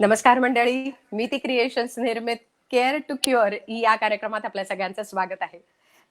नमस्कार मंडळी, मी ती क्रिएशन्स निर्मित केअर टू क्युअर या कार्यक्रमात आपल्या सगळ्यांचं स्वागत आहे.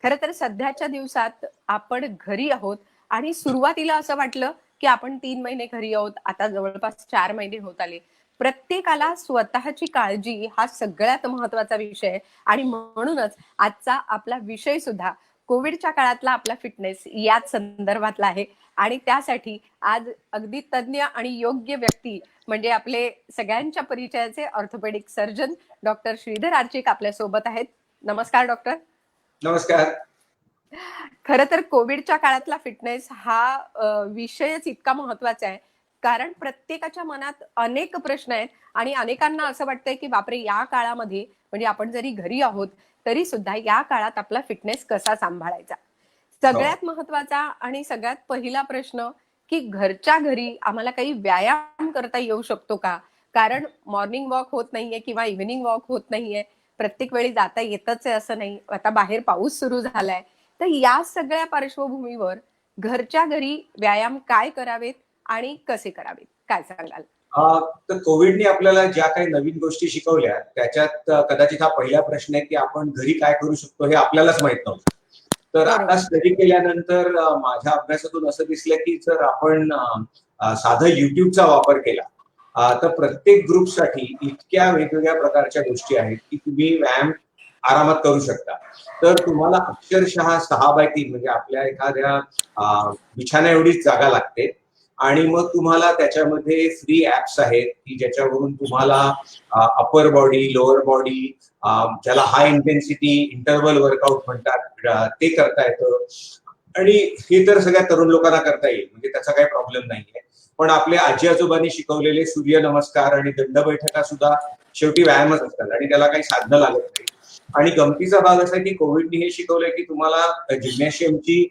खरं तर सध्याच्या दिवसात आपण घरी आहोत आणि सुरुवातीला असं वाटलं की आपण 3 महिने घरी आहोत. आता जवळपास 4 महिने होत आले. प्रत्येकाला स्वतःची काळजी हा सगळ्यात महत्वाचा विषय आहे आणि म्हणूनच आजचा आपला विषय सुद्धा कोविडच्या काळातला आपला फिटनेस याच संदर्भातला आहे. आणि त्यासाठी आज अगदी तज्ञ आणि योग्य व्यक्ती म्हणजे आपले सगळ्यांच्या परिचयाचे ऑर्थोपेडिक सर्जन डॉक्टर श्रीधर आर्चिक आपल्या सोबत आहेत. नमस्कार डॉक्टर. नमस्कार. खरं तर कोविडच्या काळातला फिटनेस हा विषयच इतका महत्वाचा आहे, कारण प्रत्येकाच्या मनात अनेक प्रश्न आहेत आणि अनेकांना असं वाटतंय की बापरे, या काळामध्ये म्हणजे आपण जरी घरी आहोत तरी सुद्धा या काळात आपला फिटनेस कसा सांभाळायचा. सगळ्यात महत्वाचा आणि सगळ्यात पहिला प्रश्न की घरच्या घरी आम्हाला काही व्यायाम करता येऊ शकतो का? कारण मॉर्निंग वॉक होत नाहीये किंवा इव्हिनिंग वॉक होत नाहीये, प्रत्येक वेळी जाता येतच आहे असं नाही, आता बाहेर पाऊस सुरू झालाय. तर या सगळ्या पार्श्वभूमीवर घरच्या घरी व्यायाम काय करावेत आणि कसे करावेत, काय सांगाल? तर कोविडने आपल्याला ज्या काही नवीन गोष्टी शिकवल्या त्याच्यात कदाचित हा पहिला प्रश्न आहे की आपण घरी काय करू शकतो हे आपल्यालाच माहित नव्हतं. तर आता स्टडी केल्यानंतर माझ्या अभ्यासातून असं दिसलं की जर आपण साधा युट्यूबचा वापर केला तर प्रत्येक ग्रुपसाठी इतक्या वेगवेगळ्या प्रकारच्या गोष्टी आहेत की तुम्ही व्यायाम आरामात करू शकता. तर तुम्हाला अक्षरशः 6x3 म्हणजे आपल्या एखाद्या बिछाना एवढीच जागा लागते आणि मग तुम्हाला त्याच्यामध्ये फ्री ऍप्स आहेत की ज्याच्यावरून तुम्हाला अपर बॉडी, लोअर बॉडी, ज्याला हाय इंटेन्सिटी इंटरव्हल वर्कआउट म्हणतात ते करता येतं. आणि हे तर सगळ्या तरुण लोकांना करता येईल, म्हणजे त्याचा काही प्रॉब्लेम नाहीये. पण आपले आजी आजोबांनी शिकवलेले सूर्य नमस्कार आणि दंड बैठका सुद्धा शेवटी व्यायामच असतात आणि त्याला काही साधनं लागत नाही. आणि गमतीचा भाग असा आहे की कोविडने हे शिकवलंय की तुम्हाला जिम्नॅशियमची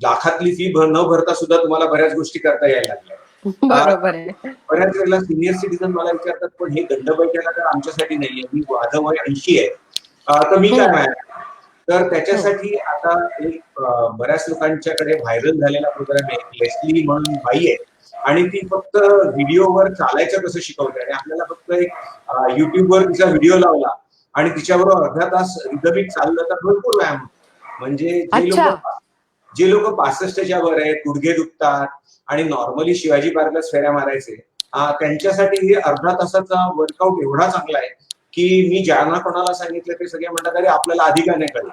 लाखातली फी न भरता सुद्धा तुम्हाला बऱ्याच गोष्टी करता यायला लागल्या. बरोबर आहे. बऱ्याच वेळेला सिनियर सिटीजन मला विचारतात पण हे दंड बैठका तर आमच्यासाठी नाहीये, मी माझं वय 80 आहे, तर मी काय व्यायाम? तर त्याच्यासाठी आता एक बऱ्याच लोकांच्याकडे व्हायरल झालेला प्रोग्राम आहे, लेस्ली म्हणून बाई आहे आणि ती फक्त व्हिडिओवर चालायचं कसं शिकवते आणि आपल्याला फक्त एक युट्यूबवर तिचा व्हिडिओ लावला आणि तिच्याबरोबर अर्धा तास रिदमिक चाललं तर भरपूर व्यायाम होतो. म्हणजे जे लोक 65च्या वर आहेत, गुडघे दुखतात आणि नॉर्मली शिवाजी पार्कला फेऱ्या मारायचे, त्यांच्यासाठी हे अर्धा तासाचा वर्कआउट एवढा चांगला आहे की मी ज्यांना कोणाला सांगितलं ते सगळे म्हणतात अरे आपल्याला आधी का नाही कळलं,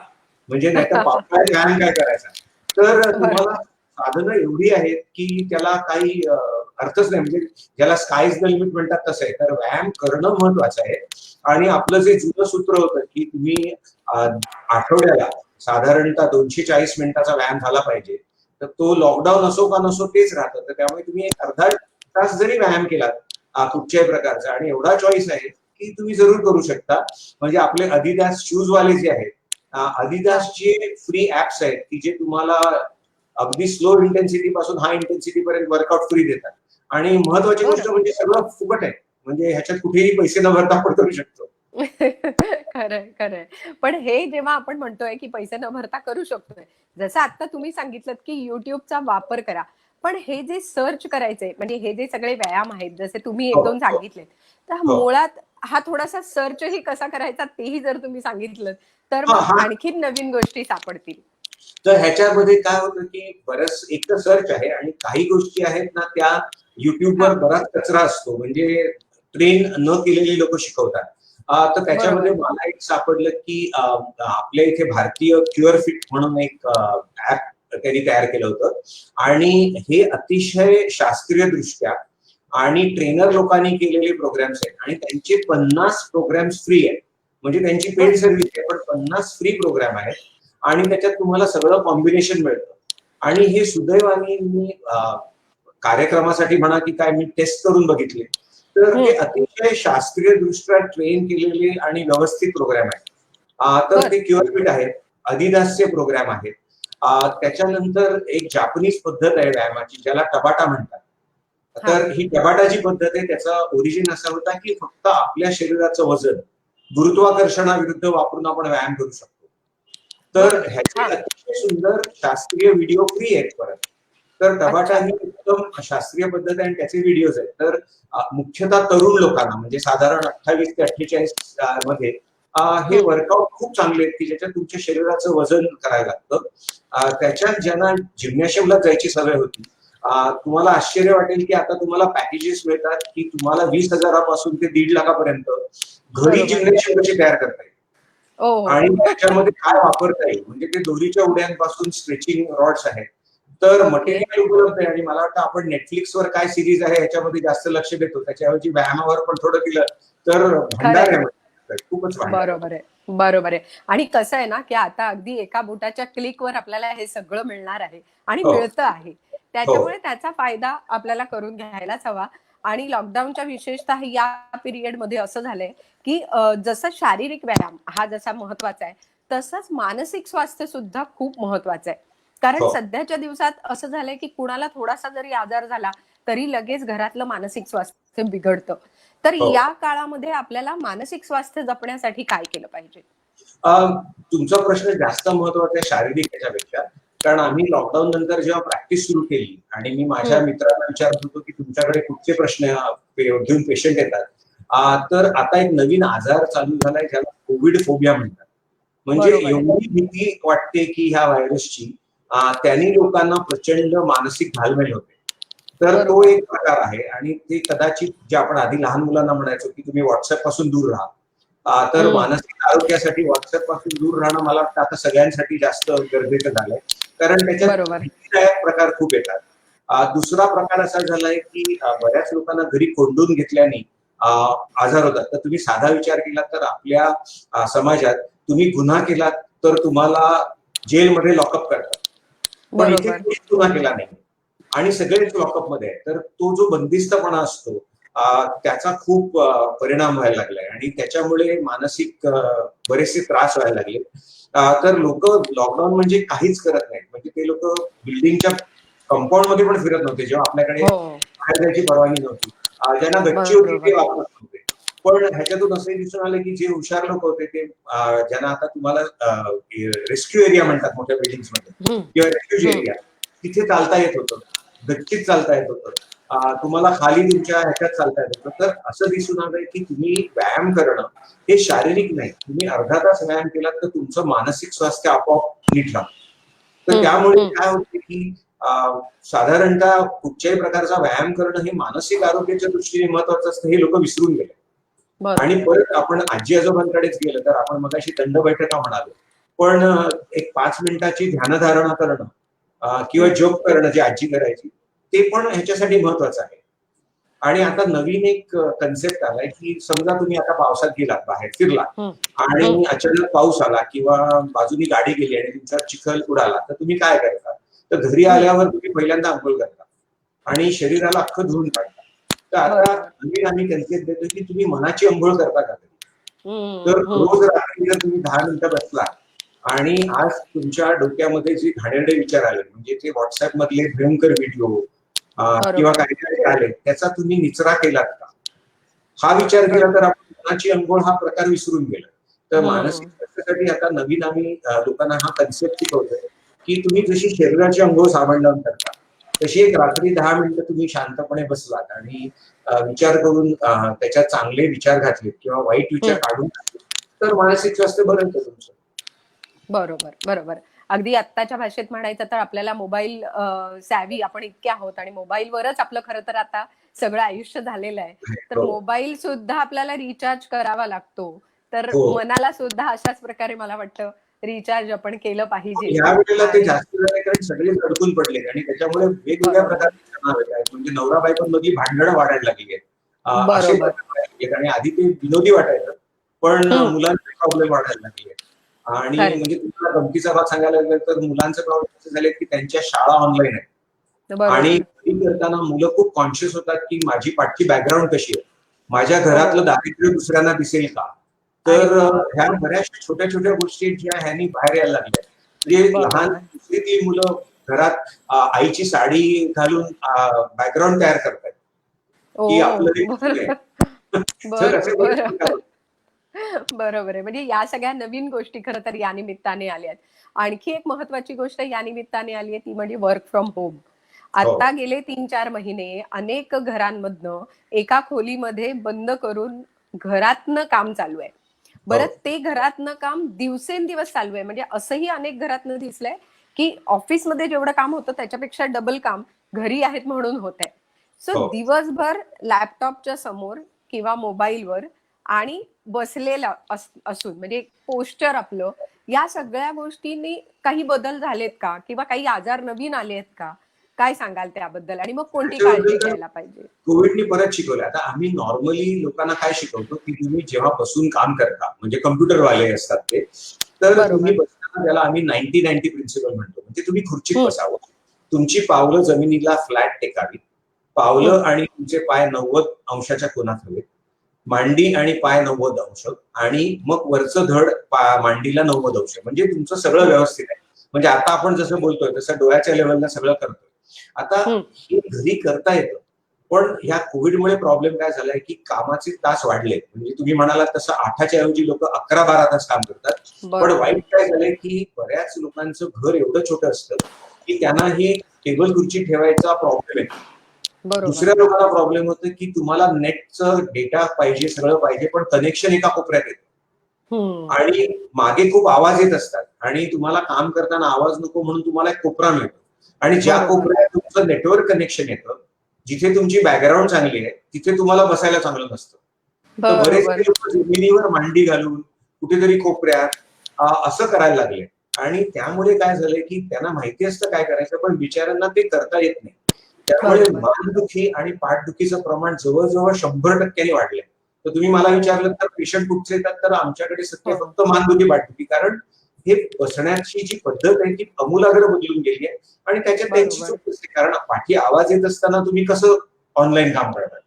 म्हणजे नाही तर पावसाळ्यात व्यायाम काय करायचा. तर तुम्हाला साधनं एवढी आहेत की त्याला काही अर्थच नाही, म्हणजे ज्याला स्कायज द लिमिट म्हणतात तसं आहे. तर व्यायाम करणं महत्वाचं आहे आणि आपलं जे जुनं सूत्र होतं की तुम्ही आठवड्याला साधारणतः 240 मिनिटाचा व्यायाम झाला पाहिजे, तर तो लॉकडाऊन असो का नसो तेच राहतं. तर त्यामुळे तुम्ही एक अर्धा तास जरी व्यायाम केलात कुठच्याही प्रकारचा आणि एवढा चॉईस आहे की तुम्ही जरूर करू शकता. म्हणजे आपले अधिदास शूज वाले जे आहेत, अधिदासचे फ्री ऍप्स आहेत की जे तुम्हाला अगदी स्लो इंटेन्सिटी पासून हाय इंटेन्सिटी पर्यंत वर्कआउट फ्री देतात. आणि महत्वाची गोष्ट म्हणजे सगळं फुकट आहे, म्हणजे ह्याच्यात कुठेही पैसे न भरता आपण करू शकतो. खरंय खरंय. पण हे जेव्हा आपण म्हणतोय की पैसे न भरता करू शकतोय, जसं आता तुम्ही सांगितलं की युट्यूबचा वापर करा, पण हे जे सर्च करायचंय म्हणजे हे जे सगळे व्यायाम आहेत जसे तुम्ही 1-2 सांगितले, तर मुळात हा थोडासा सर्चही कसा करायचा तेही जर तुम्ही सांगितलं तर मग आणखीन नवीन गोष्टी सापडतील. तर ह्याच्यामध्ये काय होतं की बरंच एक तर सर्च आहे आणि काही गोष्टी आहेत ना त्या युट्यूबवर बराच कचरा असतो, म्हणजे ट्रेन न केलेली लोक शिकवतात. तर त्याच्यामध्ये मला एक सापडलं की आपल्या इथे भारतीय क्युअर फिट म्हणून एक ऍप त्यांनी तयार केलं होतं आणि हे अतिशय शास्त्रीय दृष्ट्या आणि ट्रेनर लोकांनी केलेले प्रोग्राम्स आहेत आणि त्यांचे 50 प्रोग्राम्स फ्री आहेत. म्हणजे त्यांची पेड सर्व्हिस आहे पण 50 फ्री प्रोग्राम आहेत आणि त्याच्यात तुम्हाला सगळं कॉम्बिनेशन मिळतं. आणि हे सुदैवाने मी कार्यक्रमासाठी म्हणा की काय मी टेस्ट करून बघितले, तर हे अतिशय शास्त्रीय दृष्ट्या ट्रेन केलेले आणि व्यवस्थित प्रोग्राम आहेत. तर ते क्युअर फिट आहेत, अधिदासचे प्रोग्राम आहेत. त्याच्यानंतर एक जापनीज पद्धत आहे व्यायामाची ज्याला टबाटा म्हणतात. तर ही टबाटाची पद्धत आहे, त्याचा ओरिजिन असा होता की फक्त आपल्या शरीराचं वजन गुरुत्वाकर्षणाविरुद्ध वापरून आपण व्यायाम करू शकतो. तर ह्याचे अतिशय सुंदर शास्त्रीय व्हिडिओ फ्री आहेत परत. तर टबाटा अच्छा. ही उत्तम शास्त्रीय पद्धत आहे आणि त्याचे व्हिडिओज आहेत. तर मुख्यतः तरुण लोकांना म्हणजे साधारण 28 ते 48 मध्ये हे हम्म. वर्कआउट खूप चांगले आहेत की ज्याच्यात तुमच्या शरीराचं वजन करायला लागतं. त्याच्यात ज्यांना जिम्नॅशियमला जायची सवय होती, तुम्हाला आश्चर्य वाटेल की आता तुम्हाला पॅकेजेस मिळतात की तुम्हाला 20,000 ते 1,50,000 घरी बरोबर. जिम्नॅशियम कशी तयार करता येईल ओ. आणि त्याच्यामध्ये काय वापरता येईल, म्हणजे ते दोरीच्या उड्यांपासून स्ट्रेचिंग रॉड्स आहेत. तर ओके. मटेरियल उपलब्ध आहे आणि मला वाटतं आपण नेटफ्लिक्सवर काय सिरीज आहे ह्याच्यामध्ये जास्त लक्ष देतो, त्याच्याऐवजी व्यायामावर पण थोडं दिलं तर भंडार खरंय. आहे. खूपच भांडार आहे. बरोबर आहे. बरोबर आहे. आणि कसं आहे ना, की आता अगदी एका बोटाच्या क्लिकवर आपल्याला हे सगळं मिळणार आहे आणि हो मिळतं आहे. हो त्याच्यामुळे त्याचा फायदा आपल्याला करून घ्यायलाच हवा. आणि लॉकडाऊनच्या विशेषतः या पिरियडमध्ये असं झालंय, की जसं शारीरिक व्यायाम हा जसा महत्वाचा आहे, तसंच मानसिक स्वास्थ्य सुद्धा खूप महत्वाचं आहे. कारण हो सध्याच्या दिवसात असं झालंय, की कुणाला थोडासा जरी आजार झाला, तरी लगेच घरातलं मानसिक स्वास्थ्य बिघडतं. तर हो या काळामध्ये आपल्याला मानसिक स्वास्थ्य जपण्यासाठी काय केलं पाहिजे? तुमचा प्रश्न जास्त महत्वाचा आहे शारीरिक ह्याच्यापेक्षा. कारण आम्ही लॉकडाऊन नंतर जेव्हा प्रॅक्टिस सुरू केली आणि मी माझ्या हं. मित्रांना विचारत होतो की तुमच्याकडे कुठचे प्रश्न घेऊन पेशंट येतात, तर आता एक नवीन आजार चालू झालाय ज्याला कोविड फोबिया म्हणतात. म्हणजे बरोबर आहे. एवढी भीती वाटते की ह्या व्हायरसची, त्यांनी लोकांना प्रचंड मानसिक घालमेल होते. तर तो बरोबर. एक प्रकार आहे आणि ते कदाचित जे आपण आधी लहान मुलांना म्हणायचो की तुम्ही व्हॉट्सअप पासून दूर राहा, तर हं. मानसिक आरोग्यासाठी व्हॉट्सअप पासून दूर राहणं मला वाटतं आता सगळ्यांसाठी जास्त गरजेचं झालंय. कारण त्याच्यात बरोबर. भीतीदायक प्रकार खूप येतात. दुसरा प्रकार असा झालाय की बऱ्याच लोकांना घरी कोंडून घेतल्याने आजार होतात. तर तुम्ही साधा विचार केला तर आपल्या समाजात तुम्ही गुन्हा केलात तर तुम्हाला जेलमध्ये लॉकअप करतात. पण इथे बरोबर. कोणीच गुन्हा केला नाही आणि सगळेच लॉकअप मध्ये आहेत. तर तो जो बंदिस्तपणा असतो, त्याचा खूप परिणाम व्हायला लागलाय आणि त्याच्यामुळे मानसिक बरेचसे त्रास व्हायला लागले. तर लोक लॉकडाऊन म्हणजे काहीच करत नाहीत. म्हणजे ते लोक बिल्डिंगच्या कंपाऊंड मध्ये पण फिरत नव्हते जेव्हा आपल्याकडे हो. बाहेर जायची परवानगी नव्हती. ज्यांना गच्ची होती ते बरोबर. वापरत नव्हते. पण ह्याच्यातून असंही दिसून आलं की जे हुशार लोक होते ते, ज्यांना आता तुम्हाला रेस्क्यू एरिया म्हणतात मोठ्या बिल्डिंग्स मध्ये हं. किंवा रेफ्युज हं. एरिया, तिथे चालता येत होतं, गच्चीत चालता येत होतं, तुम्हाला खाली तुमच्या ह्याच्यात चालता येत होतं. तर असं दिसून आलंय की तुम्ही व्यायाम करणं हे शारीरिक नाही, तुम्ही अर्धा तास व्यायाम केलात तर तुमचं मानसिक स्वास्थ्य आपोआप नीट राहतं. तर हं. त्यामुळे हं. काय होते की साधारणतः कुठच्याही प्रकारचा व्यायाम करणं हे मानसिक आरोग्याच्या दृष्टीने महत्वाचं असतं हे लोक विसरून गेले. आणि बरोबर. परत आपण आजी आजोबांकडेच गेलं तर आपण मगाशी दंड बैठका म्हणालो, पण एक 5 मिनिटाची ध्यानधारणा करणं किंवा हं. जप करणं जे आजी करायची, ते पण ह्याच्यासाठी महत्वाचं आहे. आणि आता नवीन एक कन्सेप्ट आलाय की समजा तुम्ही आता पावसात गेलात, बाहेर फिरला हं. हं. आणि अचानक पाऊस आला किंवा बाजूनी गाडी गेली आणि तुमचा चिखल उडाला, तर तुम्ही काय करता? तर घरी हं. आल्यावर तुम्ही पहिल्यांदा अंघोळ करता आणि शरीराला अख्खं धुवून काढता. तर आता बरोबर. नवीन आम्ही कन्सेप्ट देतो की तुम्ही मनाची अंघोळ करता का कधी? तर हं. हं. रोज रात्री जर तुम्ही 10 मिनिटं बसला आणि आज तुमच्या डोक्यामध्ये जे घाणेरडे विचार आले, म्हणजे ते व्हॉट्सअप मधले भयंकर व्हिडिओ किंवा बरोबर. काही काही आले, त्याचा तुम्ही निचरा केलात का? हा विचार केला तर बरोबर. आपण मनाची अंघोळ हा प्रकार विसरून गेलो. तर मानसिक हं. स्वास्थ्यासाठी आता नवीन आम्ही लोकांना हा कन्सेप्ट शिकवतोय की तुम्ही जशी शरीराची अंघोळ साबण लावून करता, तशी एक रात्री 10 मिनिटं तुम्ही शांतपणे बसलात आणि विचार करून त्याच्यात चांगले विचार घातलेत किंवा वाईट विचार हं. काढून टाकले, तर मानसिक स्वास्थ्य बरं होतं तुमचं. बरोबर, बरोबर. अगदी आत्ताच्या भाषेत म्हणायचं तर आपल्याला मोबाईल सॅव्ही आपण इतके आहोत आणि मोबाईलवरच आपलं खरं तर आता सगळं आयुष्य झालेलं आहे. तर हो मोबाईल सुद्धा आपल्याला रिचार्ज करावा लागतो. तर हो. मनाला सुद्धा अशाच प्रकारे मला वाटतं रिचार्ज आपण केलं पाहिजे. ह्या वेळेला ते आणि जास्त झाले कारण सगळेच अडकून पडलेत आणि त्याच्यामुळे वेगवेगळ्या बरोबर, प्रकारचे तणाव येत आहेत. म्हणजे नवरा बायकोंमधली भांडणं वाढायला लागली आहेत. असे बरोबर. प्रकार व्हायला लागलेत आणि आधी ते विनोदी वाटायचं, पण हं. मुलांचे प्रॉब्लेम वाढायला लागले आहेत. आणि खरंय. म्हणजे तुम्हाला गमतीचा भाग सांगायला गेलं तर मुलांचे प्रॉब्लेम असे झालेत की त्यांच्या शाळा ऑनलाईन आहेत आणि बरोबर. घरी करताना मुलं खूप कॉन्शियस होतात की माझी पाठची बॅकग्राऊंड कशी आहे, माझ्या घरातलं हो. दारिद्र्य दुसऱ्यांना दिसेल का. अरे तर ह्या बापरे! बऱ्याचशा छोट्या छोट्या गोष्टी आहेत ज्या ह्यांनी बाहेर यायला लागल्या. म्हणजे लहान बरोबर. दुसरीतली मुलं घरात आईची साडी घालून बॅकग्राऊंड तयार करतात की ओह! आपलं हे कुठलं आहे. बरं. तर असे बरं, बरेच बरं. प्रकार होतात. बरोबर आहे. म्हणजे या सगळ्या नवीन गोष्टी खरं तर या निमित्ताने आल्यात. आणखी एक महत्त्वाची गोष्ट या निमित्ताने आली आहे ती म्हणजे वर्क फ्रॉम होम. हो. आता गेले 3-4 महिने अनेक घरांमधनं एका खोलीमध्ये बंद करून घरातनं काम चालू आहे. हो. बरं, ते घरातनं काम दिवसेंदिवस चालू आहे. म्हणजे असंही अनेक घरातनं दिसलंय, की ऑफिसमध्ये जेवढं काम होतं त्याच्यापेक्षा डबल काम घरी आहेत म्हणून होत आहे. सो हो. दिवसभर लॅपटॉपच्या समोर किंवा मोबाईलवर आणि बसलेला असून म्हणजे पोस्चर आपलं, या सगळ्या गोष्टींनी काही बदल झालेत का? किंवा काही आजार नवीन आले आहेत का? काय सांगाल त्याबद्दल? आणि मग कोणती त्याच्याबद्दल काळजी तर घ्यायला पाहिजे? कोविडनी परत शिकवलं. आता आम्ही नॉर्मली लोकांना काय शिकवतो, की तुम्ही जेव्हा बसून काम करता, म्हणजे कम्प्युटरवाले असतात ते, तर तुम्ही बरोबर. बसताना त्याला आम्ही 90-90 प्रिन्सिपल म्हणतो. म्हणजे तुम्ही खुर्चीत हं, बसावं. तुमची पावलं जमिनीला फ्लॅट टेकावीत. हं. पावलं आणि तुमचे पाय 90 अंशाच्या कोनात हवेत. मांडी आणि पाय 90 अंश आणि मग वरचं धड मांडीला 90 अंश. म्हणजे तुमचं सगळं हं, व्यवस्थित आहे. म्हणजे आता आपण जसं बोलतोय तसं डोळ्याच्या लेवलला सगळं करतोय. आता हं. हे घरी करता येतं. पण ह्या कोविडमुळे प्रॉब्लेम काय झालाय, की कामाचे तास वाढले. म्हणजे तुम्ही म्हणालात तसं 8च्या ऐवजी लोक 11-12 तास काम करतात. पण बरोबर. वाईट काय झालंय, की बऱ्याच लोकांचं घर एवढं छोटं असतं, की त्यांना ही टेबल खुर्ची ठेवायचा प्रॉब्लेम आहे. बरोबर. दुसऱ्या लोकांना प्रॉब्लेम होतो, की तुम्हाला नेटचं डेटा पाहिजे, सगळं पाहिजे, पण कनेक्शन एका कोपऱ्यात येतं. हं. आणि मागे खूप आवाज येत असतात आणि तुम्हाला काम करताना आवाज नको म्हणून तुम्हाला एक कोपरा मिळतो. आणि ज्या बरोबर. कोपऱ्यात तुमचं नेटवर्क कनेक्शन येतं, जिथे तुमची बॅकग्राऊंड चांगली आहे, तिथे तुम्हाला बसायला चांगलं नसतं. तर बरेचसे बरोबर. लोक जमिनीवर मांडी घालून कुठेतरी कोपऱ्यात असं करायला लागले. आणि त्यामुळे काय झालंय, की त्यांना माहिती असतं काय करायचं, पण बिचाऱ्यांना ते करता येत नाही. त्यामुळे बरोबर. मानदुखी आणि पाठदुखीचं प्रमाण जवळजवळ 100% वाढलंय. तर तुम्ही मला हो. विचारलं तर पेशंट कुठचे येतात, तर आमच्याकडे सध्या हो. फक्त मानदुखी, पाठदुखी. कारण हे बसण्याची जी पद्धत आहे ती आमूलाग्र बदलून गेली आहे आणि त्याच्यात त्यांची बरोबर. चूक असते. कारण पाठी आवाज येत असताना तुम्ही कसं ऑनलाईन काम करणार?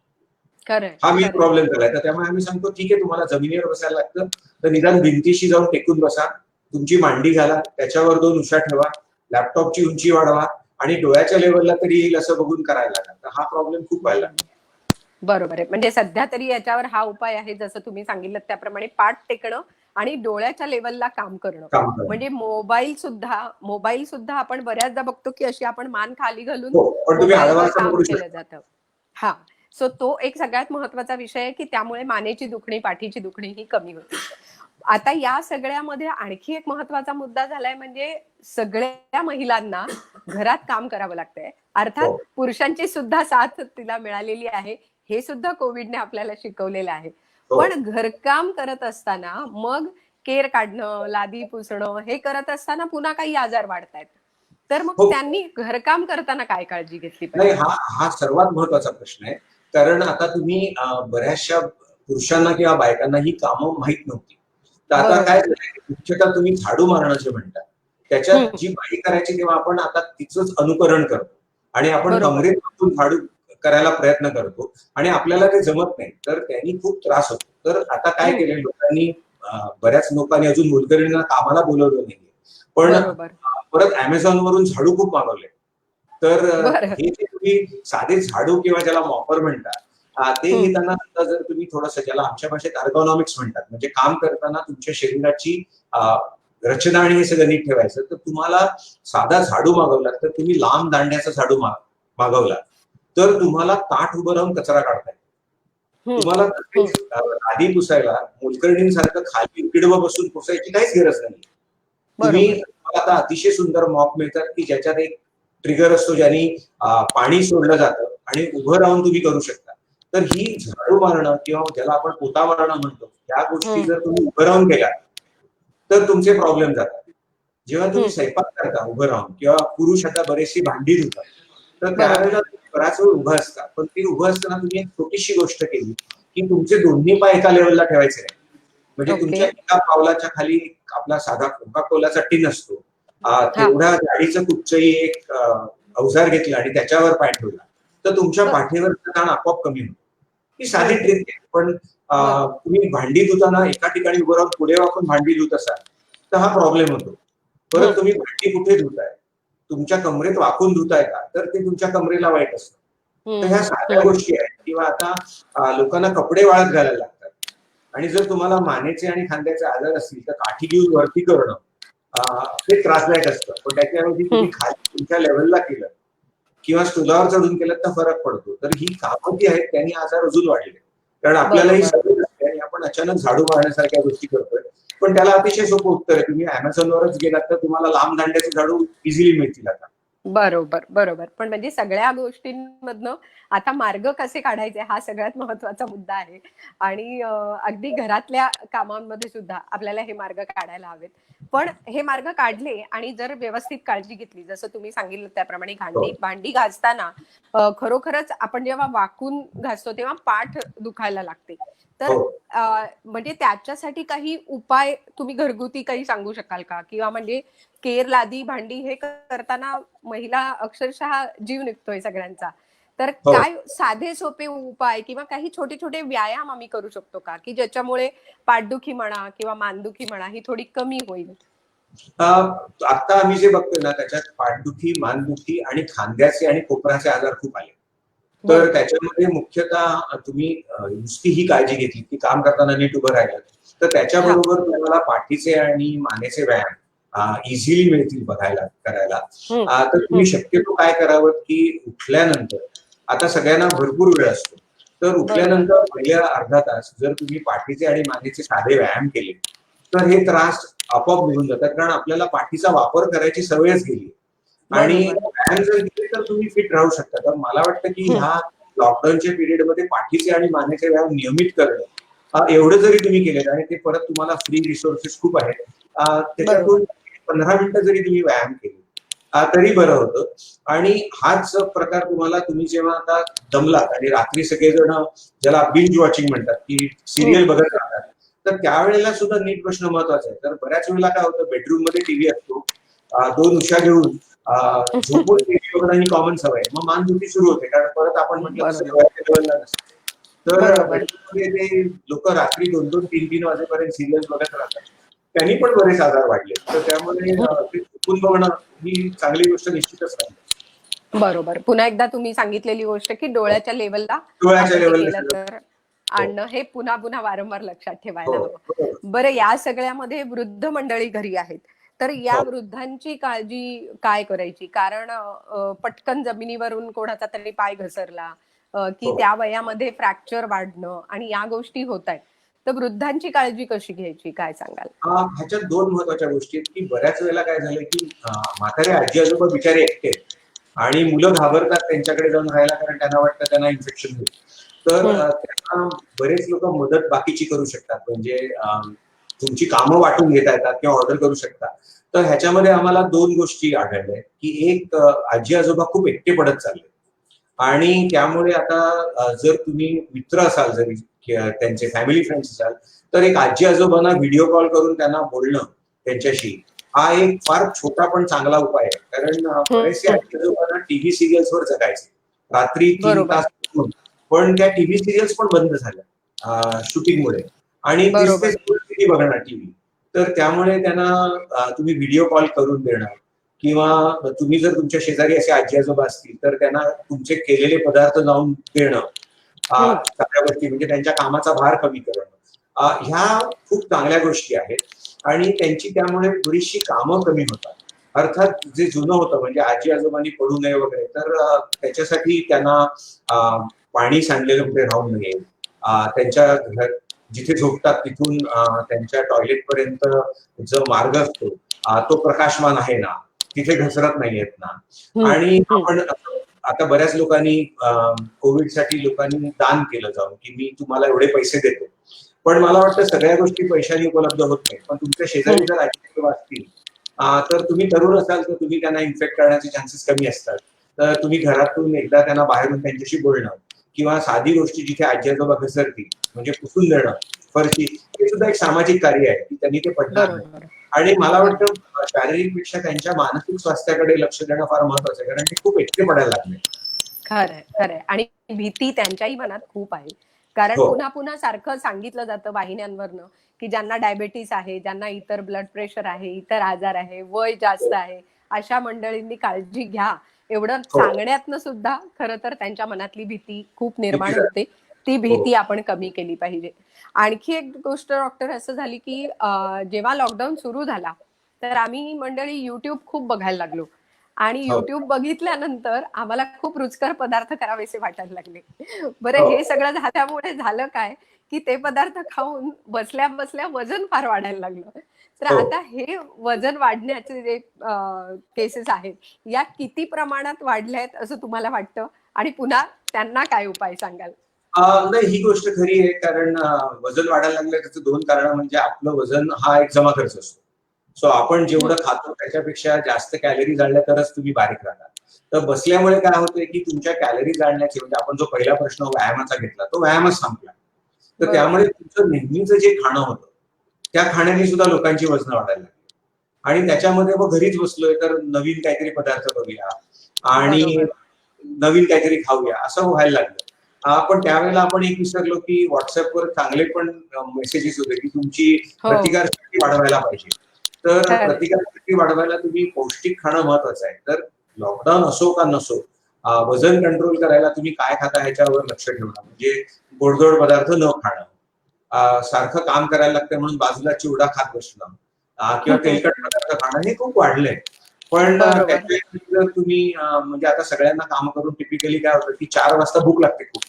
खरंय, हा मेन खरंय. प्रॉब्लेम झालाय. तर त्यामुळे आम्ही सांगतो, ठीक आहे तुम्हाला जमिनीवर बसायला लागतं, तर निदान भिंतीशी जाऊन टेकून बसा. तुमची मांडी घाला, त्याच्यावर 2 उशा ठेवा, लॅपटॉपची उंची वाढवा आणि डोळ्याच्या लेव्हलला तरी येईल असं बघून करायला लागा. तर हा प्रॉब्लेम खूप व्हायला हं. लागला. बरोबर आहे. म्हणजे सध्या तरी याच्यावर हा उपाय आहे, जसं तुम्ही सांगितलं त्याप्रमाणे पाठ टेकणं आणि डोळ्याच्या लेव्हलला काम करणं. काम करणं. म्हणजे मोबाईल सुद्धा आपण बऱ्याचदा बघतो, की अशी आपण मान खाली घालून हो, पण तुम्ही आडवा मोबाईलवर असं काम पकडू केलं शकता. जातं. हां. सो तो एक सगळ्यात महत्त्वाचा विषय आहे, की त्यामुळे मानेची दुखणी, पाठीची दुखणी ही कमी होते. आता या सगळ्यामध्ये आणखी एक महत्त्वाचा मुद्दा झालाय, म्हणजे सगळ्या महिलांना घरात काम करावं लागतंय. अर्थात हो, पुरुषांची सुद्धा साथ तिला मिळालेली आहे. हे सुद्धा कोविडने आपल्याला शिकवलेलं आहे. हो. पण घरकाम करत असताना मग केर काढणं, लादी पुसणं हे करत असताना पुन्हा काही आजार वाढतायत. तर मग हो. त्यांनी घरकाम करताना काय काळजी घेतली नाही, पाहिजे? हा हा सर्वात महत्वाचा प्रश्न आहे. कारण आता तुम्ही बऱ्याचशा पुरुषांना किंवा बायकांना ही कामं माहीत नव्हती. तर आता काय बरोबर. झालंय, मुख्यतः तुम्ही झाडू मारणं जे म्हणता, त्याच्यात हं. जी बाई करायची तेव्हा आपण आता तिचंच अनुकरण करतो आणि आपण बरोबर. कमरेत बसून झाडू करायला प्रयत्न करतो आणि आपल्याला ते जमत नाही. तर त्यांनी खूप त्रास होतो. तर आता काय हं. केलंय लोकांनी, बऱ्याच लोकांनी अजून मोलकरणींना कामाला बोलवलं नाहीये. पण बरोबर. परत Amazonवरून झाडू खूप मागवले. तर बरं. हे जे तुम्ही साधे झाडू किंवा ज्याला मॉपर म्हणता, ते हं. घेताना सुद्धा जर तुम्ही थोडंसं, ज्याला आमच्या भाषेत अर्गोनॉमिक्स म्हणतात, म्हणजे काम करताना तुमच्या शरीराची रचना आणि हे सगळं नीट ठेवायचं, तर तुम्हाला साधा झाडू मागवला तर तुम्ही लांब दांड्याचा झाडू मागवला तर तुम्हाला ताठ उभं राहून कचरा काढता येईल. हं. तुम्हाला हं. तसेच आधी पुसायला मोलकरणींसारखं खाली उकिडवं बसून पुसायची काहीच गरज नाही. तुम्ही बरोबर. आता अतिशय सुंदर मॉप मिळतात, की ज्याच्यात एक ट्रिगर असतो, ज्याने पाणी सोडलं जातं आणि उभं राहून तुम्ही करू शकता. तर ही झाडू मारणं किंवा ज्याला आपण पोता मारणं म्हणतो, त्या गोष्टी हं. जर तुम्ही उभं राहून केल्या, तर तुमचे प्रॉब्लेम जातात. जेव्हा तुम्ही हं. स्वयंपाक करता उभं राहून किंवा पुरुष आता बरेचशी भांडी धुतात, तर बरोबर. त्यावेळेला तुम्ही बराच वेळ उभं असता. पण ती उभं असताना तुम्ही एक छोटीशी गोष्ट केली, की तुमचे दोन्ही पाय एका लेव्हलला ठेवायचे नाही. म्हणजे ओके. तुमच्या एका पावलाच्या खाली आपला साधा कोका कोलाचा टीन असतो. हां. तेवढ्या जाडीचं कुठचंही एक अवजार घेतलं आणि त्याच्यावर पाय ठेवला, तर तुमच्या बरं. पाठीवरचं ताण आपोआप कमी होतो. ही साधी हं. ट्रिक आहे. पण बरं. तुम्ही भांडी धुताना एका ठिकाणी उभं राहून पुढे वाकून भांडी धुत असाल, तर हा प्रॉब्लेम होतो. परत हं. तुम्ही भांडी कुठे धुताय? तुमच्या कमरेत वाकून धुताय का? तर ते तुमच्या कमरेला वाईट असतं. तर ह्या हं. साध्या हं. गोष्टी आहेत. किंवा आता लोकांना कपडे वाळत घालायला लागतात. आणि जर तुम्हाला मानेचे आणि खांद्याचे आजार असतील, तर काठी घेऊन वरती करणं हे त्रासदायक असतं. पण त्याच्याऐवजी हं. तुम्ही खाली तुमच्या लेव्हलला केलं, किंवा स्टुलावर चढून केलं तर फरक पडतो. तर ही कामं जी आहेत त्यांनी आजार अजून वाढले. कारण आपल्यालाही बरोबर. सवय नसते आणि आपण अचानक झाडू मारण्यासारख्या गोष्टी करतोय. पण त्याला अतिशय सोपं उत्तर आहे. तुम्ही Amazonवरच गेलात तर तुम्हाला लांब दांड्याचे झाडू इझिली मिळतील आता. बरोबर, बरोबर. पण म्हणजे सगळ्या गोष्टींमधनं आता मार्ग कसे काढायचे हा सगळ्यात महत्त्वाचा मुद्दा आहे. आणि अगदी घरातल्या कामांमध्ये सुद्धा आपल्याला हे मार्ग काढायला हवेत. पण हे मार्ग काढले आणि जर व्यवस्थित काळजी घेतली, जसं तुम्ही सांगितलं त्याप्रमाणे हो, भांडी घासताना खरोखरच आपण जेव्हा वाकून घासतो तेव्हा पाठ दुखायला लागते. तर हो. म्हणजे त्याच्यासाठी काही उपाय तुम्ही घरगुती काही सांगू शकाल का? किंवा म्हणजे केर, लादी, भांडी हे करताना महिला अक्षरशः जीव निघतोय सगळ्यांचा. तर हो. काय साधे सोपे उपाय किंवा काही छोटे-छोटे व्यायाम आम्ही करू शकतो का? की ज्याच्यामुळे पाठदुखी म्हणा किंवा मानदुखी म्हणा ही थोडी कमी होईल? आता आम्ही जे बघतोय ना त्याच्यात पाठदुखी, मानदुखी आणि खांद्याचे आणि कोपराचे आजार खूप आले. तर बरोबर. त्याच्यामध्ये मुख्यतः तुम्ही नुसती ही काळजी घेतली की काम करताना नीट उभं राहिलं, तर हां. त्याच्याबरोबर तुम्हाला पाठीचे आणि मानेचे व्यायाम इझिली मिळतील बघायला, करायला. हं, तर तुम्ही हं. शक्यतो काय करावं की उठल्यानंतर आता सगळ्यांना भरपूर वेळ असतो. तर बरोबर. उठल्यानंतर पहिल्या अर्धा तास जर तुम्ही पाठीचे आणि मानेचे साधे व्यायाम केले, तर हे त्रास आपोआप निघून जातात. कारण आपल्याला पाठीचा वापर करायची सवयच गेली. आणि बरोबर. व्यायाम जर केले तर तुम्ही फिट राहू शकता. तर मला वाटतं की हं, ह्या लॉकडाऊनच्या पिरियडमध्ये पाठीचे आणि मानेचे व्यायाम नियमित करणं एवढं जरी तुम्ही केलेत आणि ते परत तुम्हाला फ्री रिसोर्सेस खूप आहेत. त्याच्यातून बरोबर. 15 मिनिटं जरी तुम्ही व्यायाम केले तरी बरं होतं. आणि हाच प्रकार तुम्हाला तुम्ही जेव्हा आता दमलात आणि रात्री सगळेजण ज्याला बिंज वॉचिंग म्हणतात की हं. सिरियल बघत राहतात, तर त्यावेळेला सुद्धा नीट बसणं महत्वाचं आहे. तर बऱ्याच वेळेला काय होतं बेडरूममध्ये टीव्ही असतो. 2 उशा घेऊन झोपून टीव्ही बघणं ही कॉमन सवय आहे. मग मानदुखी सुरू होते कारण परत आपण म्हटलं तसं बरोबर. डोळ्याच्या लेवलला नसतं. तर बरोबर. बेडरूममध्ये ते लोकं रात्री 2-2, 3-3 वाजेपर्यंत सीरियल बघत राहतात. त्यांनी पण बरेच आजार वाढले. तर त्यामुळे हं. ते झोपून बघणं ही चांगली गोष्ट निश्चितच नाही. बरोबर. पुन्हा एकदा तुम्ही सांगितलेली गोष्ट की हो. डोळ्याच्या लेव्हलला डोळ्याच्या आपण ते लेव्हलला केलं सगळं. तर हो. आणणं हे पुन्हा-पुन्हा वारंवार लक्षात हो. ठेवायला हवं. बरोबर. बरं या सगळ्यामध्ये वृद्ध मंडळी घरी आहेत. तर या हो. वृद्धांची काळजी काय करायची? कारण पटकन जमिनीवरून कोणाचा तरी पाय घसरला की हो. त्या वयामध्ये फ्रॅक्चर वाढणं आणि या गोष्टी होतायत. तर वृद्धांची काळजी कशी घ्यायची? काय सांगाल? ह्याच्यात 2 महत्त्वाच्या गोष्टी आहेत, की बऱ्याच वेळेला काय झालंय, की म्हातारे आजी-आजोबा बिचारे एकटे आहेत आणि मुलं घाबरतात त्यांच्याकडे जाऊन राहायला कारण त्यांना वाटतं त्यांना इन्फेक्शन होईल. तर हं, त्यांना बरेच लोकं मदत बाकीची करू शकतात. म्हणजे तुमची कामं वाटून घेता येतात किंवा ऑर्डर करू शकता. तर ह्याच्यामध्ये आम्हाला 2 गोष्टी आढळल्या आहेत, की एक आजी-आजोबा खूप एकटे पडत चालले. आणि त्यामुळे आता जर तुम्ही मित्र असाल जरी त्यांचे फॅमिली फ्रेंड्स असाल, तर एक आजी-आजोबांना व्हिडिओ कॉल करून त्यांना बोलणं त्यांच्याशी, हा एक फार छोटा पण चांगला उपाय आहे. कारण हं, बरेचसे हं. आजी-आजोबा टीव्ही सीरियल्सवर जगायचे. रात्री 3 बरोबर. तास बघून. पण त्या टीव्ही सीरियल्स पण बंद झाल्या शूटिंगमुळे आणि तेच-तेच बरोबर. किती बघणार टीव्ही. तर त्यामुळे त्यांना तुम्ही व्हिडिओ कॉल करून देणं किंवा तुम्ही जर तुमच्या शेजारी असे आजी-आजोबा असतील, तर त्यांना तुमचे केलेले पदार्थ जाऊन देणं. हं. सगळ्या गोष्टी म्हणजे त्यांच्या कामाचा भार कमी करणं. ह्या खूप चांगल्या गोष्टी आहेत आणि त्यांची त्यामुळे बरीचशी कामं कमी होतात. अर्थात जे जुनं होतं म्हणजे आजी-आजोबांनी पडू नये वगैरे तर त्याच्यासाठी त्यांना पाणी सांडलेलं कुठे राहू नये. त्यांच्या जिथे झोपतात तिथून त्यांच्या टॉयलेटपर्यंत जो मार्ग असतो तो प्रकाशमान आहे ना, तिथे घसरत नाहीयेत ना हं, आणि हं. आपण आता बऱ्याच लोकांनी कोविडसाठी लोकांनी दान केलं जाऊन, की मी तुम्हाला एवढे पैसे देतो. पण मला वाटतं सगळ्या गोष्टी पैशाने उपलब्ध होत नाहीत. पण तुमच्या शेजारी हं. जर आजी-आजोबा असतील, तर तुम्ही तरुण असाल तर तुम्ही त्यांना इन्फेक्ट करण्याचे चान्सेस कमी असतात. तर तुम्ही घरातून एकदा त्यांना बाहेरून त्यांच्याशी बोलणं किंवा साधी गोष्टी जिथे आजी-आजोबा घसरतील म्हणजे पुसून देणं फरशी, हे सुद्धा एक सामाजिक कार्य आहे, की त्यांनी ते पडणार नाही. बरोबर. आणि मला बरोबर. वाटतं शारीरिकपेक्षा त्यांच्या मानसिक स्वास्थ्याकडे लक्ष देणं फार महत्वाचं आहे. कारण ते खूप एकटे पडायला लागले. खरंय, खरंय. आणि भीती त्यांच्याही मनात खूप आहे. कारण हो. पुन्हा-पुन्हा सारखं सांगितलं जातं वाहिन्यांवरनं, की ज्यांना डायबिटीज आहे, ज्यांना इतर ब्लड प्रेशर आहे, इतर आजार आहे, वय जास्त हो. आहे, अशा मंडळींनी काळजी घ्या. एवढं हो. सांगण्यातनं सुद्धा खरं तर त्यांच्या मनातली भीती खूप निर्माण भीती झाली. होते. ती हो. भीती आपण कमी केली पाहिजे. आणखी एक गोष्ट डॉक्टर असं झाली, की जेव्हा लॉकडाऊन सुरू झाला, तर आम्ही मंडळी YouTube खूप बघायला लागलो. आणि हो युट्यूब बघितल्यानंतर आम्हाला खूप रुचकर पदार्थ करावेसे वाटायला लागले. बरं, हो हे सगळं झाल्यामुळे झालं काय, की ते पदार्थ खाऊन बसल्या बसल्या वजन फार वाढायला लागलं. तर हो. आता हे वजन वाढण्याचे जे केसेस आहेत, या किती प्रमाणात वाढल्या आहेत असं तुम्हाला वाटतं? आणि पुन्हा त्यांना काय उपाय सांगाल? नाही, ही गोष्ट खरी आहे, कारण वजन वाढायला लागलं त्याचं दोन कारण. म्हणजे आपलं वजन हा एक जमा खर्च असतो. सो आपण जेवढं हं. खातो त्याच्यापेक्षा जास्त कॅलरी जाळल्या तरच तुम्ही बारीक राहता. तर बसल्यामुळे काय होतंय, की तुमच्या कॅलरी जाळण्याचे, म्हणजे आपण जो पहिला प्रश्न व्यायामाचा घेतला, तो व्यायामच संपला. तर बरोबर. त्यामुळे तुमचं नेहमीचं जे खाणं होतं, त्या खाण्याने सुद्धा लोकांची वजनं वाढायला लागली. आणि त्याच्यामध्ये मग घरीच बसलोय तर नवीन काहीतरी पदार्थ करूया आणि बरोबर. नवीन काहीतरी खाऊया असं व्हायला लागलं. पण त्यावेळेला आपण एक विसरलो, की WhatsAppवर चांगले पण मेसेजेस होते, की तुमची हो. प्रतिकारशक्ती वाढवायला पाहिजे. तर खरंय. प्रतिकारशक्ती वाढवायला तुम्ही पौष्टिक खाणं महत्वाचं आहे. तर लॉकडाऊन असो का नसो, वजन कंट्रोल करायला तुम्ही काय खाता ह्याच्यावर लक्ष ठेवणं, म्हणजे गोडधोड पदार्थ न खाणं, सारखं काम करायला लागतं म्हणून बाजूला चिवडा खात बसणं, किंवा तेलकट पदार्थ खाणं हे खूप वाढलंय. पण बरोबर. त्याच्या जर तुम्ही म्हणजे आता सगळ्यांना काम करून टिपिकली काय होतं, की 4 वाजता भूक लागते खूप,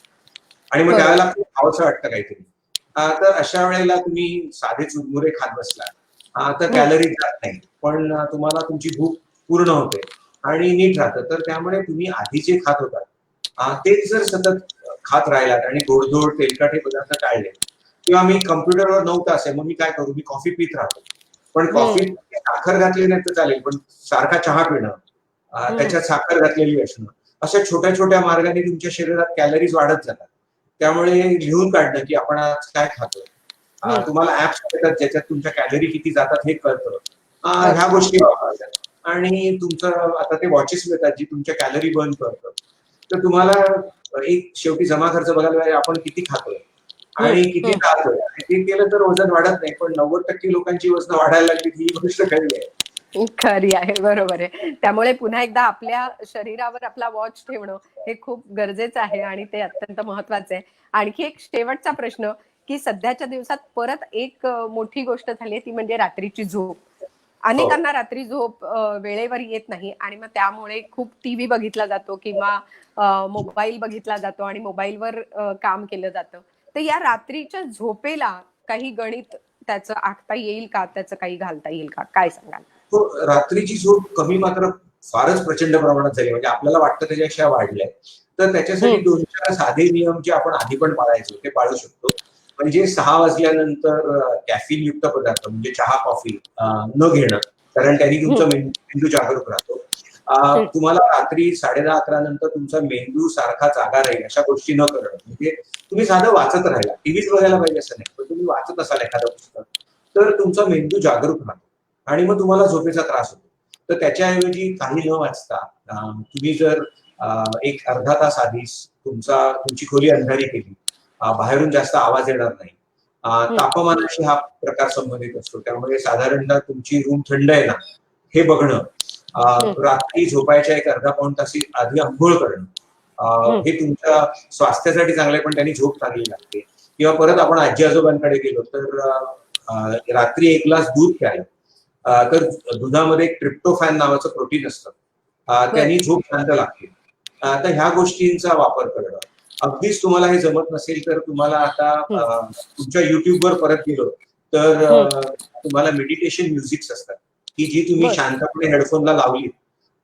आणि मग त्यावेळेला बरोबर. खूप खावंसं वाटतं काहीतरी. तर अशा वेळेला तुम्ही साधे चुरमुरे खात बसला, तर हं. कॅलरी जात नाही, पण तुम्हाला तुमची भूक पूर्ण होते आणि नीट राहतं. तर त्यामुळे तुम्ही आधी जे खात होता तेच जर सतत खात राहिलात आणि गोडधोड तेलकट हे पदार्थ टाळले, किंवा मी कम्प्युटरवर 9 तास आहे, मग मी काय करू, मी कॉफी पीत राहतो. पण हं. कॉफीत साखर घातली नाही तर चालेल, पण सारखा चहा पिणं, हं. त्याच्यात साखर घातलेली असणं, अशा छोट्या छोट्या मार्गाने तुमच्या शरीरात कॅलरीज वाढत जातात. त्यामुळे लिहून काढणं, की आपण आज काय खातोय. हं. तुम्हाला ऍप्स येतात ज्याच्यात तुमच्या कॅलरी किती जातात हे कळतं. ह्या अच्छा. गोष्टी वापरायच्या. आणि तुमचं आता ते वॉचेस मिळतात जी तुमच्या कॅलरी बर्न करतं. तर तुम्हाला एक शेवटी जमा खर्च बघायला पाहिजे, आपण किती खातोय हं. आणि किती हं. राहतोय. आणि ते केलं तर वजन वाढत नाही, पण 90% लोकांची वजन वाढायला लागली ही गोष्ट खरी आहे. खरी आहे. बरोबर आहे. त्यामुळे पुन्हा एकदा आपल्या शरीरावर आपला वॉच ठेवणं हे खूप गरजेचं आहे आणि ते अत्यंत महत्वाचं आहे. आणखी एक शेवटचा प्रश्न, की सध्याच्या दिवसात परत एक मोठी गोष्ट झाली आहे ती म्हणजे रात्रीची झोप. हो अनेकांना रात्री झोप वेळेवर येत नाही आणि मग त्यामुळे खूप टीव्ही बघितला जातो किंवा मोबाईल बघितला जातो आणि मोबाईलवर काम केलं जातं. तर या रात्रीच्या झोपेला काही गणित त्याचं आखता येईल का? त्याचं काही घालता येईल का? काय सांगाल? हो, रात्रीची झोप कमी मात्र फारच प्रचंड प्रमाणात झाली, म्हणजे आपल्याला वाटतं त्याच्यापेक्षा वाढलंय. तर त्याच्यासाठी हं. 2-4 साधे नियम जे आपण आधी पण पाळायचो ते पाळू शकतो. म्हणजे 6 वाजल्यानंतर कॅफीन युक्त पदार्थ म्हणजे चहा, कॉफी न घेणं, कारण त्यांनी तुमचा हं. मेंदू जागरूक राहतो. हं. तुम्हाला रात्री 10:30-11 नंतर तुमचा मेंदू सारखा जागा राहील अशा गोष्टी न करणं. म्हणजे तुम्ही साधं वाचत राहिला, टीव्हीच बघायला पाहिजे असं नाही, पण तुम्ही वाचत असाल एखादं पुस्तक, तर तुमचा मेंदू जागरूक राहतो आणि मग तुम्हाला झोपेचा त्रास होतो. तर त्याच्याऐवजी काही न वाचता तुम्ही जर एक अर्धा तास आधीच तुमची खोली अंधारी केली, बाहेरून जास्त आवाज येणार नाही, हं. तापमानाशी हा प्रकार संबंधित असतो, त्यामुळे साधारणतः तुमची रूम थंड आहे ना हे बघणं, हं. रात्री झोपायच्या एक अर्धा पाऊण तास आधी अंघोळ करणं, हं. हे तुमच्या स्वास्थ्यासाठी चांगलं आहे, पण त्यांनी झोप चांगली लागते. किंवा परत आपण आजी आजोबांकडे गेलो तर रात्री 1 ग्लास दूध प्यायला. तर दुधामध्ये एक ट्रिप्टोफॅन नावाचं प्रोटीन असतं. बरं. त्यांनी झोप शांत लागते. तर ह्या गोष्टींचा वापर करणं. अगदीच तुम्हाला हे जमत नसेल तर तुम्हाला आता हं. तुमच्या YouTubeवर परत गेलो तर हं. तुम्हाला मेडिटेशन म्युझिक्स असतात, की जी तुम्ही बरं. शांतपणे हेडफोनला लावली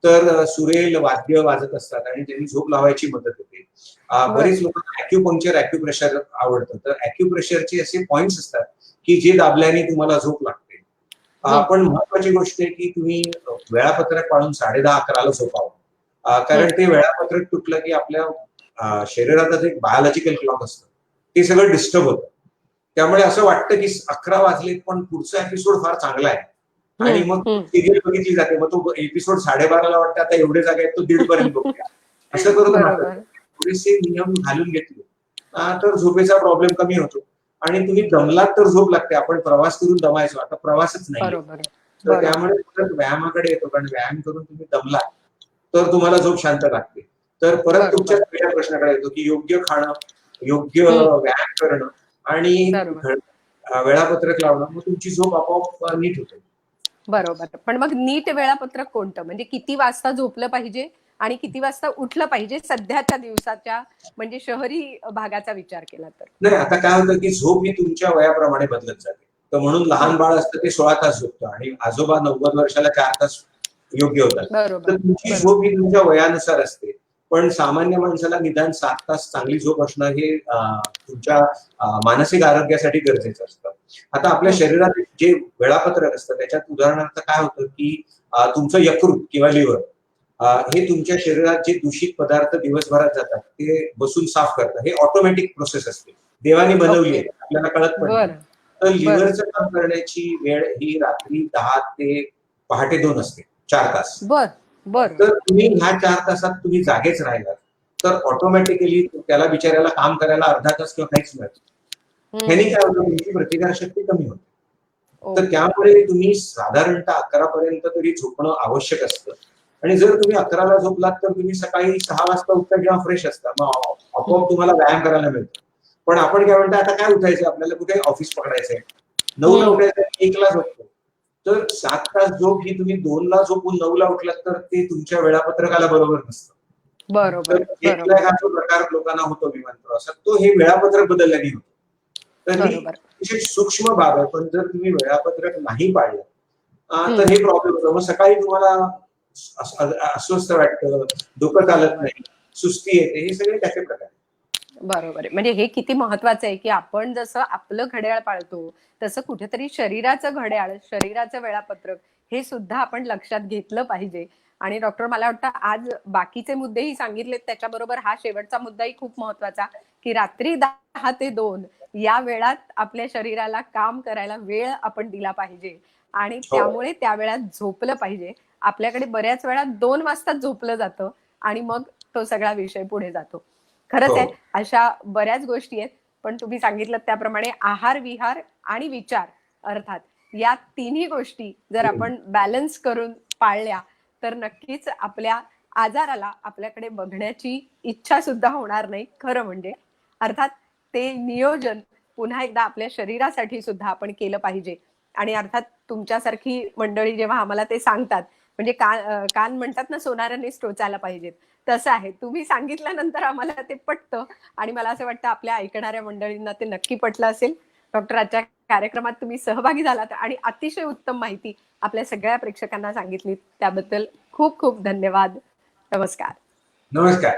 तर सुरेल वाद्य वाजत असतात आणि त्यांनी झोप लावायची मदत होते. बरं. बरीच लोकांना अॅक्युपंक्चर, अॅक्युप्रेशर आवडतं. तर अॅक्युप्रेशरचे असे पॉइंट्स असतात, की जे दाबल्याने तुम्हाला झोप लागते. हं. पण महत्वाची गोष्ट आहे, की तुम्ही वेळापत्रक पाळून 10:30-11ला झोपावं. हं. कारण ते वेळापत्रक तुटलं, की आपल्या शरीरातच एक बायोलॉजिकल क्लॉक असतं. ते सगळं डिस्टर्ब होतं. त्यामुळे असं वाटतं, की 11 वाजलेत पण पुढचा एपिसोड फार चांगला आहे. आणि हं. मग हं. सीरियल बघितली जाते. मग तो एपिसोड 12:30ला वाटतं आता एवढे जागा आहेत, तो 1:30 पर्यंत बघूया. असं करून राहतात. बरोबर. थोडेसे नियम घालून घेतले तर झोपेचा प्रॉब्लेम कमी होतो. आणि तुम्ही दमलात तर झोप लागते. आपण प्रवास करून दमायचो, आता प्रवासच नाहीये. बरोबर आहे. तर बरोबर त्यामुळे आहे. परत व्यायामाकडे येतो, कारण व्यायाम करून तुम्ही दमलात, तर तुम्हाला झोप शांत लागते. तर परत तुमच्या बरोबर. पहिल्या प्रश्नाकडे येतो, की योग्य खाणं, योग्य हं. व्यायाम करणं आणि बरोबर. वेळापत्रक लावणं, मग तुमची झोप आपोआप नीट होते. बरोबर. पण मग नीट वेळापत्रक कोणतं? म्हणजे किती वाजता झोपलं पाहिजे आणि किती वाजता उठलं पाहिजे सध्याच्या दिवसाच्या, म्हणजे शहरी भागाचा विचार केला तर? नाही, आता काय होतं की झोप ही तुमच्या वयाप्रमाणे बदलत जाते. तर म्हणून लहान बाळ असतं ते 16 तास झोपतं आणि आजोबा 90 वर्षाला 4 तास योग्य होतात. बरोबर तर तुमची बरोबर. झोप ही तुमच्या वयानुसार असते. पण सामान्य माणसाला निदान 7 तास चांगली झोप असणं हे तुमच्या मानसिक आरोग्यासाठी गरजेचं असतं. आता आपल्या शरीरात जे वेळापत्रक असतं त्याच्यात उदाहरणार्थ काय होतं की तुमचं यकृत किंवा लिव्हर हे तुमच्या शरीरात जे दूषित पदार्थ दिवसभरात जातात ते बसून साफ करतात. हे ऑटोमॅटिक प्रोसेस असते. देवाने बनवली ओके. आहे, आपल्याला कळत पण नाही. बरं तर बरं. लिव्हरचं काम करण्याची वेळ ही रात्री 10 ते पहाटे 2 असते, 4 तास. बरं बरं. तर तुम्ही ह्या 4 तासात तुम्ही जागेच राहिलात, तर ऑटोमॅटिकली त्याला बिचाऱ्याला काम करायला अर्धा तास किंवा काहीच मिळत नाही. ह्याने काय होतं, तुमची प्रतिकारशक्ती कमी होते. ओ. तर त्यामुळे तुम्ही साधारणतः 11 पर्यंत तरी झोपणं आवश्यक असतं. आणि जर तुम्ही 11ला झोपलात तर तुम्ही सकाळी 6 वाजता उठता किंवा फ्रेश असता. मग आपोआप तुम्हाला व्यायाम करायला मिळतो. पण आपण काय म्हणतो, आता काय उठायचं, आपल्याला कुठे ऑफिस पकडायचंय. 9ला उठायचं, 1ला झोपतो. तर 7 तास झोप ही तुम्ही 2ला झोपून 9ला उठलात तर ते तुमच्या वेळापत्रकाला बरोबर नसतं. तर बरोबर जेट बरोबर. लॅग हा जो प्रकार लोकांना होतो विमानप्रवासात, तो हे वेळापत्रक बदलल्याने होतो. तर ही बरोबर. अतिशय सूक्ष्म बाब आहे. पण जर तुम्ही वेळापत्रक नाही पाळलं तर हे प्रॉब्लेम होतो. मग सकाळी तुम्हाला अस्वस्थ वाटतं, डोकं चालत बरोबर नाही, सुस्ती येते, हे सगळे त्याचे प्रकार आहेत. बरोबर आहे. म्हणजे हे किती महत्वाचं आहे की आपण जसं आपलं घड्याळ पाळतो तसं कुठेतरी शरीराचं घड्याळ, शरीराचं वेळापत्रक हे सुद्धा आपण लक्षात घेतलं पाहिजे. आणि डॉक्टर, मला वाटतं आज बाकीचे मुद्देही सांगितलेत, त्याच्याबरोबर हा शेवटचा मुद्दाही खूप महत्वाचा, की रात्री 10 ते 2 या वेळात आपल्या शरीराला काम करायला वेळ आपण दिला पाहिजे आणि हो. त्यामुळे त्या वेळात झोपलं पाहिजे. आपल्याकडे बऱ्याच वेळा 2 वाजता झोपलं जातं आणि मग तो सगळा विषय पुढे जातो. खरंच हो. आहे, अशा बऱ्याच गोष्टी आहेत. पण तुम्ही सांगितलं त्याप्रमाणे आहार, विहार आणि विचार अर्थात या तिन्ही गोष्टी जर आपण बॅलन्स करून पाळल्या तर नक्कीच आपल्या आजाराला आपल्याकडे बघण्याची इच्छा सुद्धा होणार नाही खरं म्हणजे. अर्थात ते नियोजन पुन्हा एकदा आपल्या शरीरासाठी सुद्धा आपण केलं पाहिजे. आणि अर्थात तुमच्यासारखी मंडळी जेव्हा आम्हाला ते सांगतात, म्हणजे कान म्हणतात ना सोनारानेच टोचायला पाहिजेत, तसं आहे. तुम्ही सांगितल्यानंतर आम्हाला ते पटतं आणि मला असं वाटतं आपल्या ऐकणाऱ्या मंडळींना ते नक्की पटलं असेल. डॉक्टर, आजच्या कार्यक्रमात तुम्ही सहभागी झालात आणि अतिशय उत्तम माहिती आपल्या सगळ्या प्रेक्षकांना सांगितली, त्याबद्दल खूप खूप धन्यवाद. नमस्कार. नमस्कार.